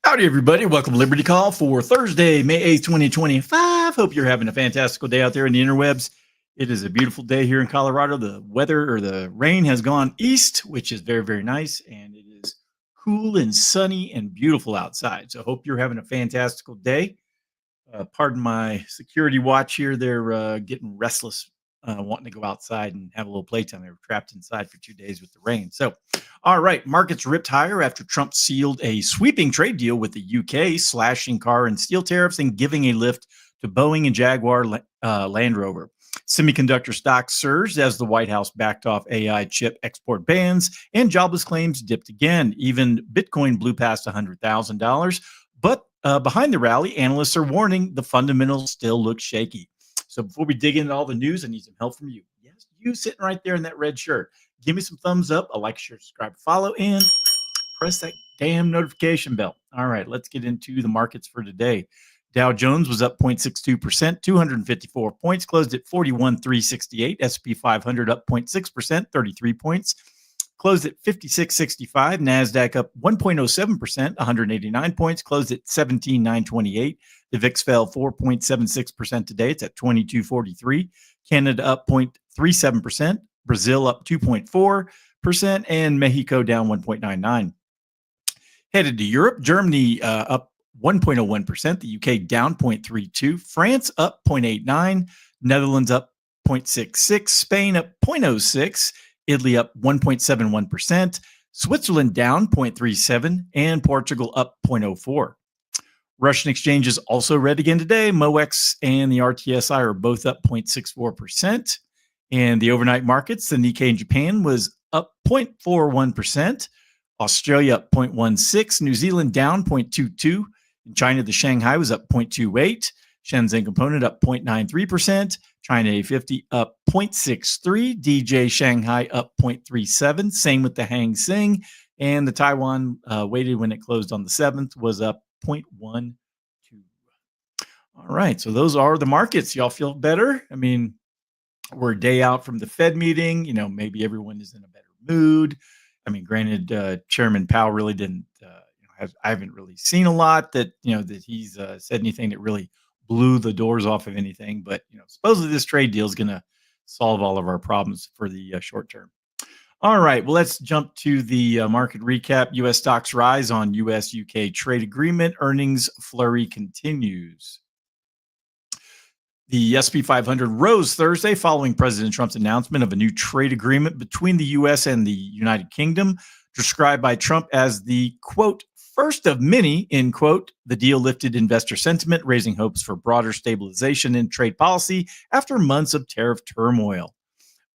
Howdy, everybody. Welcome to Liberty Call for Thursday, May 8th, 2025. Hope you're having a fantastical day out there in the interwebs. It is a beautiful day here in Colorado. The weather or the rain has gone east, which is very, very nice. And it is cool and sunny and beautiful outside. So hope you're having a fantastical day. Pardon my security watch here. They're getting restless, wanting to go outside and have a little playtime. They were trapped inside for 2 days with the rain. So, all right, markets ripped higher after Trump sealed a sweeping trade deal with the UK, slashing car and steel tariffs and giving a lift to Boeing and Jaguar Land Rover. Semiconductor stocks surged as the White House backed off AI chip export bans and jobless claims dipped again. Even Bitcoin blew past $100,000. But behind the rally, analysts are warning the fundamentals still look shaky. So before we dig into all the news, I need some help from you. Yes, you sitting right there in that red shirt. Give me some thumbs up, a like, share, subscribe, follow, and press that damn notification bell. All right, let's get into the markets for today. Dow Jones was up 0.62%, 254 points, closed at 41,368. S&P 500 up 0.6%, 33 points, closed at 56.65. NASDAQ up 1.07%, 189 points, closed at 17,928. The VIX fell 4.76% today. It's at 22.43. Canada up 0.37%, Brazil up 2.4%, and Mexico down 1.99. Headed to Europe, Germany up 1.01%, the UK down 0.32%, France up 0.89%, Netherlands up 0.66%, Spain up 0.06%, Italy up 1.71%, Switzerland down 0.37%, and Portugal up 0.04%. Russian exchanges also red again today. MOEX and the RTSI are both up 0.64%. And the overnight markets, the Nikkei in Japan was up 0.41%. Australia up 0.16%. New Zealand down 0.22%. In China, the Shanghai was up 0.28%. Shenzhen Component up 0.93%. China A50 up 0.63%. DJ Shanghai up 0.37%. Same with the Hang Seng. And the Taiwan weighted when it closed on the 7th was up 0.12%. All right, so those are the markets. Y'all feel better? I mean, we're a day out from the Fed meeting. You know, maybe everyone is in a better mood. I mean, granted, Chairman Powell really didn't. I haven't really seen a lot that that he's said anything that really blew the doors off of anything. But supposedly this trade deal is going to solve all of our problems for the short term. All right, well, let's jump to the market recap. U.S. stocks rise on U.S.-UK trade agreement. Earnings flurry continues. The S&P 500 rose Thursday following President Trump's announcement of a new trade agreement between the U.S. and the United Kingdom, described by Trump as the, quote, first of many, end quote. The deal lifted investor sentiment, raising hopes for broader stabilization in trade policy after months of tariff turmoil.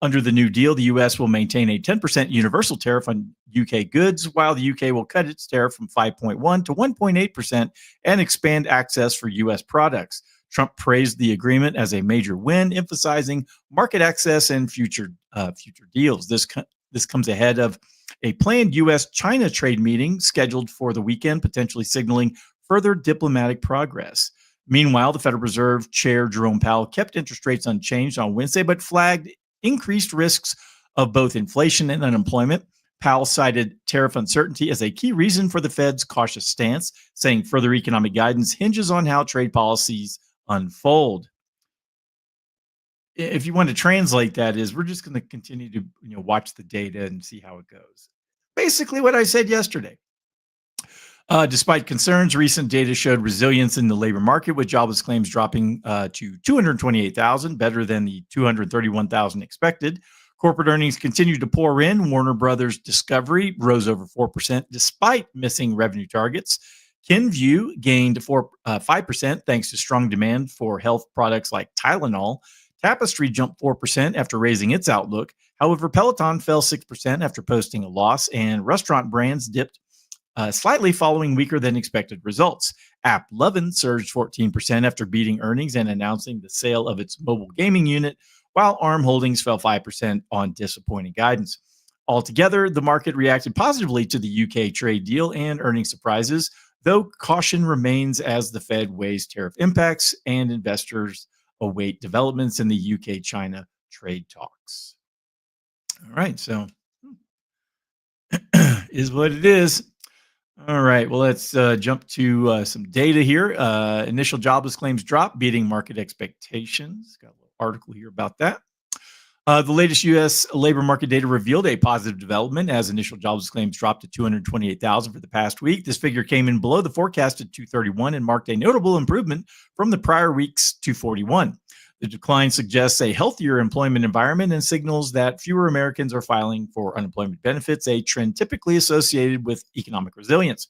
Under the new deal, the U.S. will maintain a 10% universal tariff on UK goods, while the U.K. will cut its tariff from 5.1% to 1.8% and expand access for U.S. products. Trump praised the agreement as a major win, emphasizing market access and future deals. This comes ahead of a planned U.S.-China trade meeting scheduled for the weekend, potentially signaling further diplomatic progress. Meanwhile, the Federal Reserve Chair Jerome Powell kept interest rates unchanged on Wednesday, but flagged increased risks of both inflation and unemployment. Powell cited tariff uncertainty as a key reason for the Fed's cautious stance, saying further economic guidance hinges on how trade policies unfold. If you want to translate that, is we're just going to continue to watch the data and see how it goes. Basically what I said yesterday. Despite concerns, recent data showed resilience in the labor market, with jobless claims dropping to 228,000, better than the 231,000 expected. Corporate earnings continued to pour in. Warner Brothers Discovery rose over 4% despite missing revenue targets. Kenvue gained 5% thanks to strong demand for health products like Tylenol. Tapestry jumped 4% after raising its outlook. However, Peloton fell 6% after posting a loss, and restaurant brands dipped slightly following weaker than expected results. AppLovin surged 14% after beating earnings and announcing the sale of its mobile gaming unit, while ARM Holdings fell 5% on disappointing guidance. Altogether, the market reacted positively to the UK trade deal and earnings surprises, though caution remains as the Fed weighs tariff impacts and investors await developments in the UK-China trade talks. All right, so is what it is. All right. Well, let's jump to some data here. Initial jobless claims drop, beating market expectations. Got a little article here about that. The latest U.S. labor market data revealed a positive development as initial jobless claims dropped to 228,000 for the past week. This figure came in below the forecasted 231 and marked a notable improvement from the prior week's 241. The decline suggests a healthier employment environment and signals that fewer Americans are filing for unemployment benefits, a trend typically associated with economic resilience.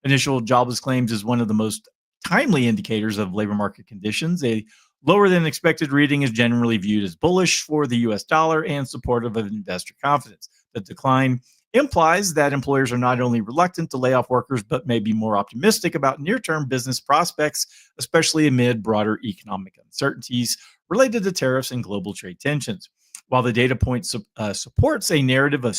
Initial jobless claims is one of the most timely indicators of labor market conditions. A lower than expected reading is generally viewed as bullish for the US dollar and supportive of investor confidence. The decline implies that employers are not only reluctant to lay off workers, but may be more optimistic about near term business prospects, especially amid broader economic uncertainties related to tariffs and global trade tensions. While the data point supports a narrative of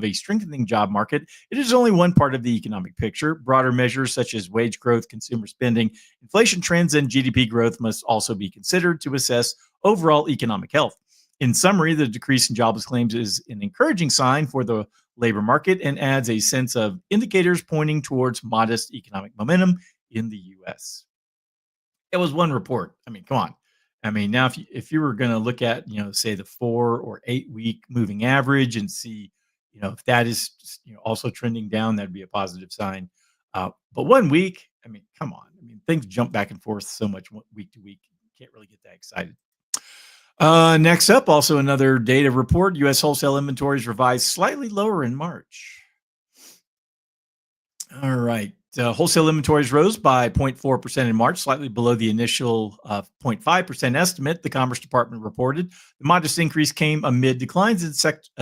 a strengthening job market, it is only one part of the economic picture. Broader measures such as wage growth, consumer spending, inflation trends, and GDP growth must also be considered to assess overall economic health. In summary, the decrease in jobless claims is an encouraging sign for the labor market and adds a sense of indicators pointing towards modest economic momentum in the U.S. It was one report. I mean, come on. I mean, now if you were going to look at, say the 4 or 8 week moving average and see, if that is, also trending down, that'd be a positive sign. But 1 week, I mean, come on. I mean, things jump back and forth so much week to week. You can't really get that excited. Next up, also another data report. U.S. wholesale inventories revised slightly lower in March. All right. Wholesale inventories rose by 0.4% in March, slightly below the initial 0.5% estimate, the Commerce Department reported. The modest increase came amid declines in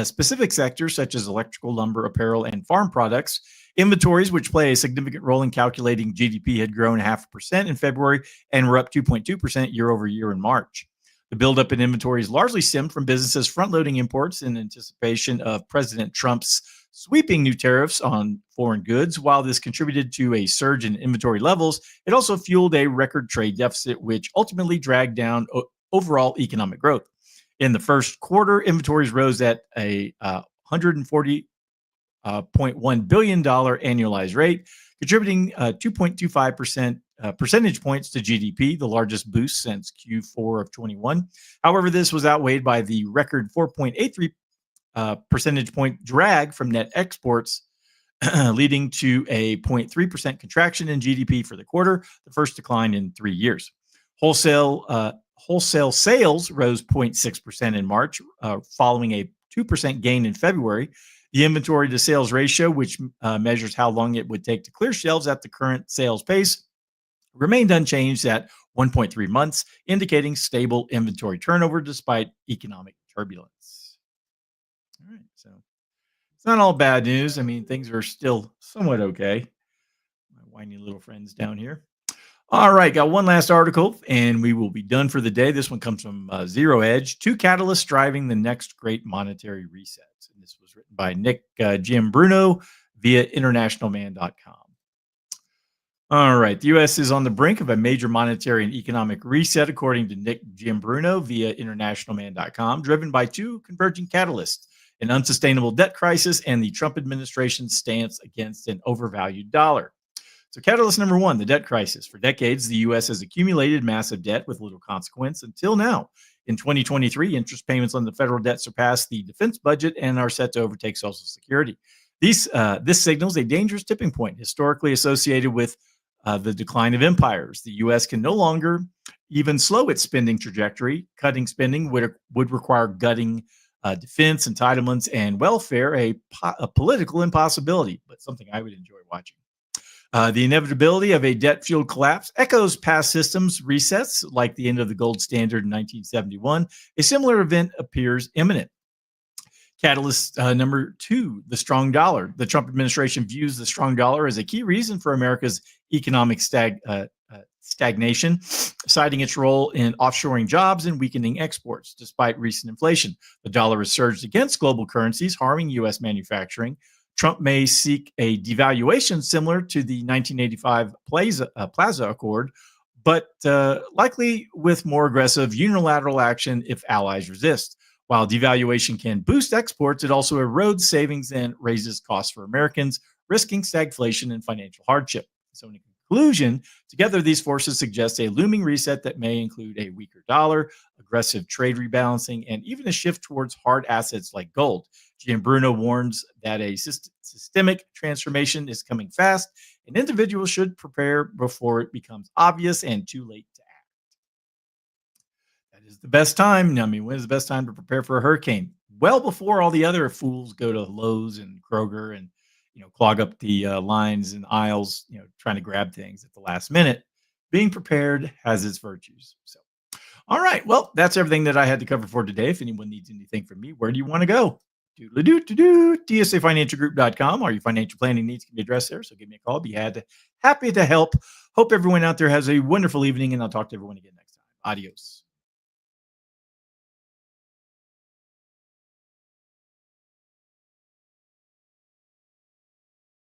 specific sectors such as electrical, lumber, apparel, and farm products. Inventories, which play a significant role in calculating GDP, had grown 0.5% in February and were up 2.2% year over year in March. The buildup in inventories largely stemmed from businesses front-loading imports in anticipation of President Trump's sweeping new tariffs on foreign goods. While this contributed to a surge in inventory levels, it also fueled a record trade deficit, which ultimately dragged down overall economic growth. In the first quarter, inventories rose at a $140.1 billion annualized rate, contributing 2.25% percentage points to GDP, the largest boost since Q4 of 21. However, this was outweighed by the record 4.83 percentage point drag from net exports, leading to a 0.3% contraction in GDP for the quarter, the first decline in 3 years. Wholesale sales rose 0.6% in March, following a 2% gain in February. The inventory to sales ratio, which measures how long it would take to clear shelves at the current sales pace, remained unchanged at 1.3 months, indicating stable inventory turnover despite economic turbulence. All right, so it's not all bad news. I mean, things are still somewhat okay. My whiny little friends down here. All right, got one last article, and we will be done for the day. This one comes from Zero Edge. 2 catalysts driving the next great monetary reset. And this was written by Nick Giambruno via internationalman.com. All right. The U.S. is on the brink of a major monetary and economic reset, according to Nick Giambruno via internationalman.com, driven by 2 converging catalysts: an unsustainable debt crisis and the Trump administration's stance against an overvalued dollar. So catalyst number 1, the debt crisis. For decades, the U.S. has accumulated massive debt with little consequence until now. In 2023, interest payments on the federal debt surpassed the defense budget and are set to overtake Social Security. This signals a dangerous tipping point historically associated with the decline of empires. The U.S. can no longer even slow its spending trajectory. Cutting spending would require gutting defense, entitlements, and welfare, a political impossibility, but something I would enjoy watching. The inevitability of a debt-fueled collapse echoes past systems resets, like the end of the gold standard in 1971. A similar event appears imminent. Catalyst number 2, the strong dollar. The Trump administration views the strong dollar as a key reason for America's economic stagnation, citing its role in offshoring jobs and weakening exports. Despite recent inflation, the dollar has surged against global currencies, harming U.S. manufacturing. Trump may seek a devaluation similar to the 1985 Plaza Accord, but likely with more aggressive unilateral action if allies resist. While devaluation can boost exports, it also erodes savings and raises costs for Americans, risking stagflation and financial hardship. So, in conclusion, together these forces suggest a looming reset that may include a weaker dollar, aggressive trade rebalancing, and even a shift towards hard assets like gold. Gianbruno warns that a systemic transformation is coming fast, and individuals should prepare before it becomes obvious and too late to act. That is the best time. I mean, when is the best time to prepare for a hurricane? Well, before all the other fools go to Lowe's and Kroger and clog up the lines and aisles, trying to grab things at the last minute. Being prepared has its virtues. So, all right. Well, that's everything that I had to cover for today. If anyone needs anything from me, where do you want to go? Doodle-doo-doo-doo, DSAFinancialGroup.com. All your financial planning needs can be addressed there. So give me a call. Happy to help. Hope everyone out there has a wonderful evening, and I'll talk to everyone again next time. Adios.